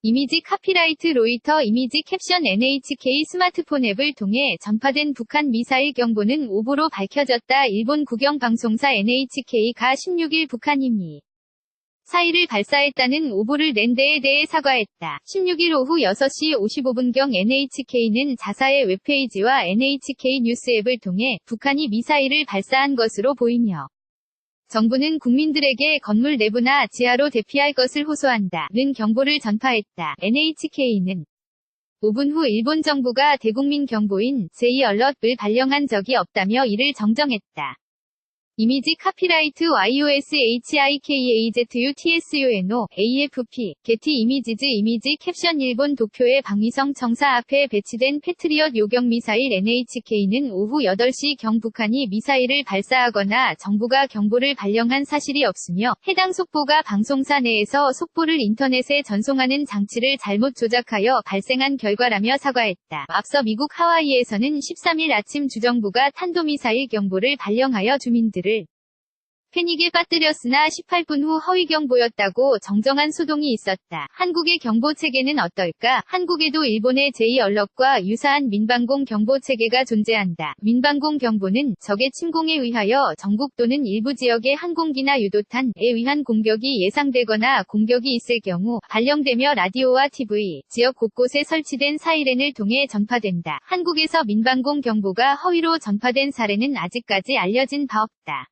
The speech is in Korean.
이미지 카피라이트 로이터 이미지 캡션 NHK 스마트폰 앱을 통해 전파된 북한 미사일 경보는 오보로 밝혀졌다. 일본 국영방송사 NHK가 16일 북한이 미사일을 발사했다는 오보를 낸 데에 대해 사과했다. 16일 오후 6시 55분경 NHK는 자사의 웹페이지와 NHK 뉴스 앱을 통해 북한이 미사일을 발사한 것으로 보이며 정부는 국민들에게 건물 내부나 지하로 대피할 것을 호소한다는 경보를 전파했다. NHK는 5분 후 일본 정부가 대국민 경보인 J-Alert을 발령한 적이 없다며 이를 정정했다. 이미지 카피라이트 YOSHIKAZUTSUNO AFP 게티 이미지즈 이미지 캡션 일본 도쿄의 방위성 청사 앞에 배치된 패트리엇 요격 미사일 NHK는 오후 8시 경 북한이 미사일을 발사하거나 정부가 경보를 발령한 사실이 없으며 해당 속보가 방송사 내에서 속보를 인터넷에 전송하는 장치를 잘못 조작하여 발생한 결과라며 사과했다. 앞서 미국 하와이에서는 13일 아침 주정부가 탄도미사일 경보를 발령하여 주민들을 패닉에 빠뜨렸으나 18분 후 허위 경보였다고 정정한 소동이 있었다. 한국의 경보 체계는 어떨까? 한국에도 일본의 J-Alert과 유사한 민방공 경보 체계가 존재한다. 민방공 경보는 적의 침공에 의하여 전국 또는 일부 지역의 항공기나 유도탄에 의한 공격이 예상되거나 공격이 있을 경우 발령되며 라디오와 TV, 지역 곳곳에 설치된 사이렌을 통해 전파된다. 한국에서 민방공 경보가 허위로 전파된 사례는 아직까지 알려진 바 없다.